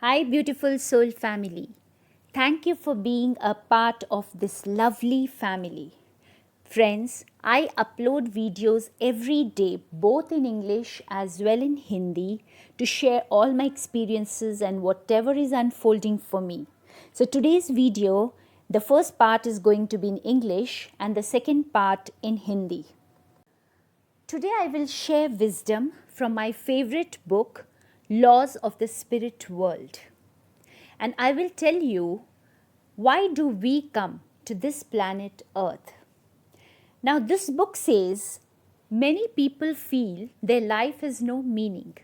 Hi, beautiful soul family. Thank you for being a part of this lovely family. Friends, I upload videos every day, both in English as well in Hindi, to share all my experiences and whatever is unfolding for me. So, today's video, the first part is going to be in English and the second part in Hindi. Today, I will share wisdom from my favorite book, Laws of the Spirit World. And I will tell you why do we come to this planet Earth. Now this book says many people feel their life has no meaning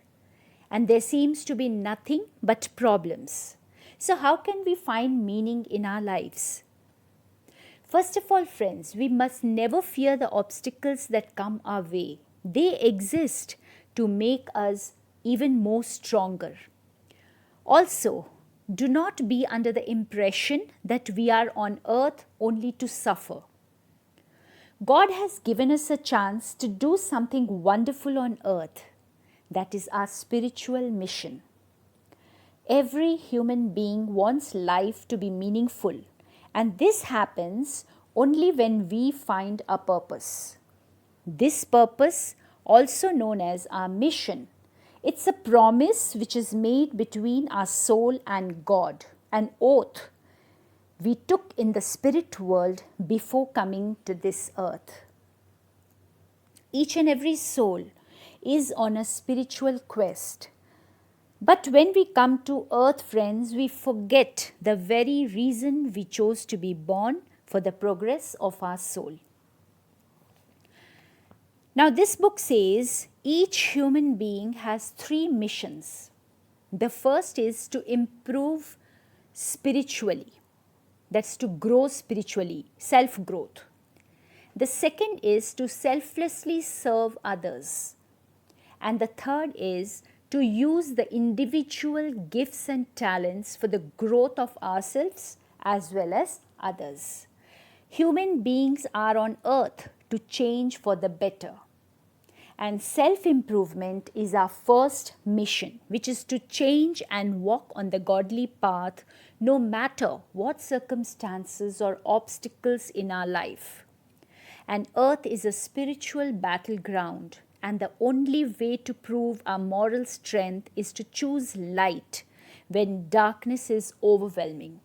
and there seems to be nothing but problems. So how can we find meaning in our lives? First of all, friends, we must never fear the obstacles that come our way. They exist to make us even more stronger. Also, do not be under the impression that we are on earth only to suffer. God has given us a chance to do something wonderful on earth. That is our spiritual mission. Every human being wants life to be meaningful, and this happens only when we find a purpose. This purpose, also known as our mission, it's a promise which is made between our soul and God, an oath we took in the spirit world before coming to this earth. Each and every soul is on a spiritual quest. But when we come to earth, friends, we forget the very reason we chose to be born for the progress of our soul. Now, this book says each human being has three missions. The first is to improve spiritually, that's to grow spiritually, self growth. The second is to selflessly serve others. And the third is to use the individual gifts and talents for the growth of ourselves as well as others. Human beings are on earth to change for the better. And self-improvement is our first mission, which is to change and walk on the godly path no matter what circumstances or obstacles in our life. And earth is a spiritual battleground, and the only way to prove our moral strength is to choose light when darkness is overwhelming.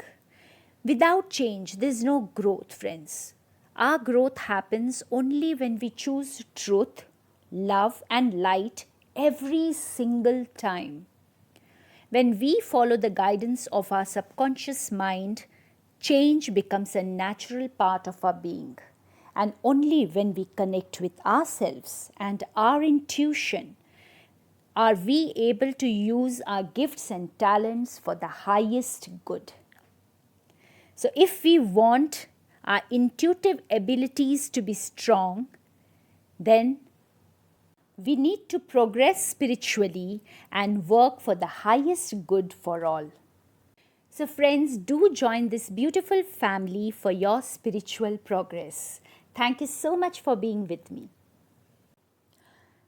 Without change, there is no growth, friends. Our growth happens only when we choose truth, love and light every single time. When we follow the guidance of our subconscious mind, change becomes a natural part of our being. And only when we connect with ourselves and our intuition are we able to use our gifts and talents for the highest good. So if we want our intuitive abilities to be strong, then we need to progress spiritually and work for the highest good for all. So friends, do join this beautiful family for your spiritual progress. Thank you so much for being with me.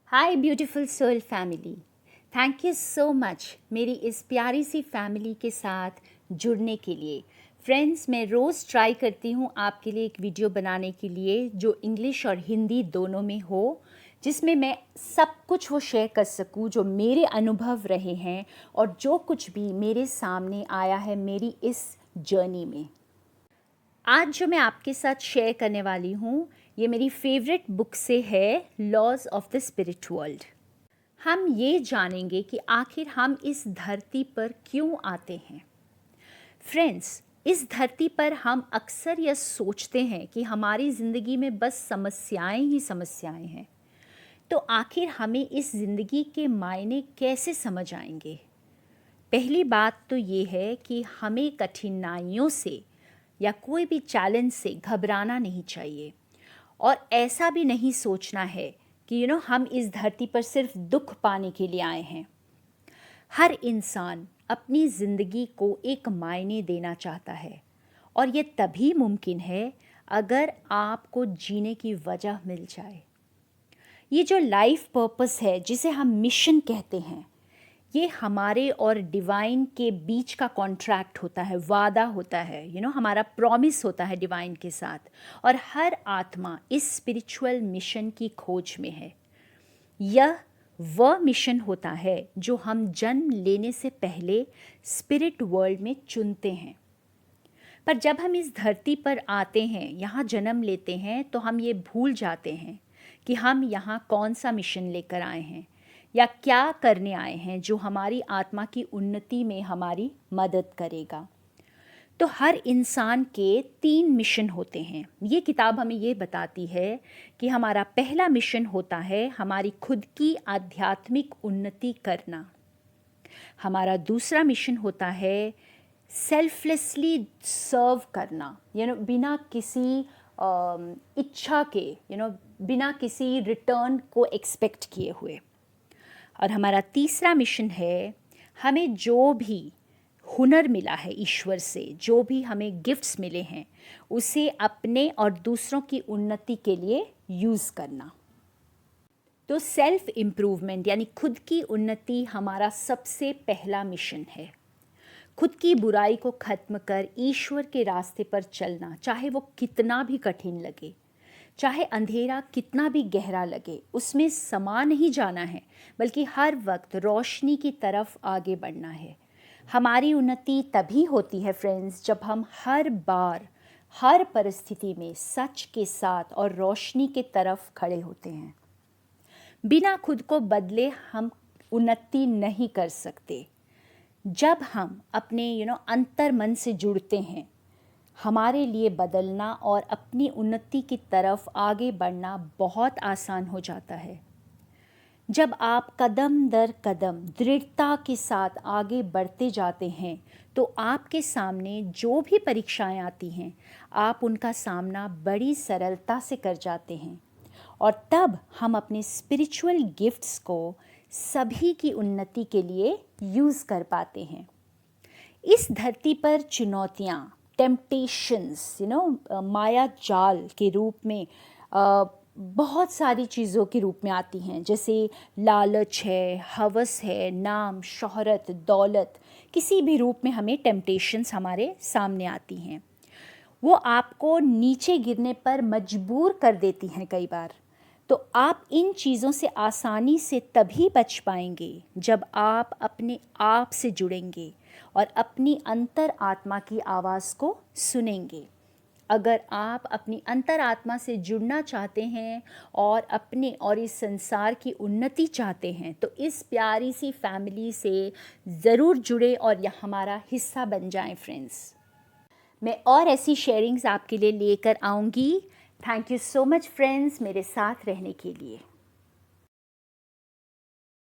Hi beautiful soul family. Thank you so much मेरी इस प्यारी सी family के साथ जुड़ने के लिए. Friends, मैं रोज़ try करती हूँ आपके लिए एक वीडियो बनाने के लिए जो इंग्लिश और हिंदी दोनों में हो, जिसमें मैं सब कुछ वो शेयर कर सकूँ जो मेरे अनुभव रहे हैं और जो कुछ भी मेरे सामने आया है मेरी इस जर्नी में. आज जो मैं आपके साथ शेयर करने वाली हूँ ये मेरी फेवरेट बुक से है, laws of the spirit world. हम ये जानेंगे कि आखिर हम इस धरती पर क्यों आते हैं. फ्रेंड्स, इस धरती पर हम अक्सर यह सोचते हैं कि हमारी ज़िंदगी में बस समस्याएं ही समस्याएं हैं. तो आखिर हमें इस ज़िंदगी के मायने कैसे समझ आएंगे. पहली बात तो ये है कि हमें कठिनाइयों से या कोई भी चैलेंज से घबराना नहीं चाहिए और ऐसा भी नहीं सोचना है कि हम इस धरती पर सिर्फ दुख पाने के लिए आए हैं. हर इंसान अपनी ज़िंदगी को एक मायने देना चाहता है और ये तभी मुमकिन है अगर आपको जीने की वजह मिल जाए. ये जो लाइफ पर्पस है जिसे हम मिशन कहते हैं, ये हमारे और डिवाइन के बीच का कॉन्ट्रैक्ट होता है, वादा होता है, हमारा प्रॉमिस होता है डिवाइन के साथ। और हर आत्मा इस स्पिरिचुअल मिशन की खोज में है। यह वह मिशन होता है जो हम जन्म लेने से पहले स्पिरिट वर्ल्ड में चुनते हैं। पर जब हम इस धरती पर आते हैं, यहाँ जन्म लेते हैं, तो हम ये भूल जाते हैं कि हम यहाँ कौन सा मिशन लेकर आए हैं या क्या करने आए हैं जो हमारी आत्मा की उन्नति में हमारी मदद करेगा। तो हर इंसान के 3 मिशन होते हैं। ये किताब हमें ये बताती है कि हमारा पहला मिशन होता है हमारी खुद की आध्यात्मिक उन्नति करना। हमारा दूसरा मिशन होता है सेल्फलेसली सर्व करना, बिना किसी इच्छा के, बिना किसी रिटर्न को एक्सपेक्ट किए हुए। और हमारा तीसरा मिशन है हमें जो भी हुनर मिला है ईश्वर से, जो भी हमें गिफ्ट्स मिले हैं, उसे अपने और दूसरों की उन्नति के लिए यूज़ करना। तो सेल्फ इम्प्रूवमेंट यानी खुद की उन्नति हमारा सबसे पहला मिशन है। खुद की बुराई को ख़त्म कर ईश्वर के रास्ते पर चलना, चाहे वो कितना भी कठिन लगे, चाहे अंधेरा कितना भी गहरा लगे, उसमें समा नहीं जाना है, बल्कि हर वक्त रोशनी की तरफ आगे बढ़ना है। हमारी उन्नति तभी होती है फ्रेंड्स, जब हम हर बार हर परिस्थिति में सच के साथ और रोशनी के तरफ खड़े होते हैं। बिना खुद को बदले हम उन्नति नहीं कर सकते। जब हम अपने अंतर मन से जुड़ते हैं, हमारे लिए बदलना और अपनी उन्नति की तरफ आगे बढ़ना बहुत आसान हो जाता है। जब आप कदम दर कदम दृढ़ता के साथ आगे बढ़ते जाते हैं, तो आपके सामने जो भी परीक्षाएं आती हैं, आप उनका सामना बड़ी सरलता से कर जाते हैं। और तब हम अपने स्पिरिचुअल गिफ्ट्स को सभी की उन्नति के लिए यूज़ कर पाते हैं। इस धरती पर चुनौतियाँ, टेम्पटेशंस, माया जाल के रूप में बहुत सारी चीज़ों के रूप में आती हैं, जैसे लालच है, हवस है, नाम, शोहरत, दौलत, किसी भी रूप में हमें टेम्पटेशंस हमारे सामने आती हैं। वो आपको नीचे गिरने पर मजबूर कर देती हैं कई बार। तो आप इन चीज़ों से आसानी से तभी बच पाएंगे जब आप अपने आप से जुड़ेंगे और अपनी अंतर आत्मा की आवाज़ को सुनेंगे। अगर आप अपनी अंतर आत्मा से जुड़ना चाहते हैं और अपने और इस संसार की उन्नति चाहते हैं, तो इस प्यारी सी फैमिली से ज़रूर जुड़े और यह हमारा हिस्सा बन जाएं फ्रेंड्स। मैं और ऐसी शेयरिंग्स आपके लिए लेकर आऊँगी। Thank you so much friends, मेरे साथ रहने के लिए।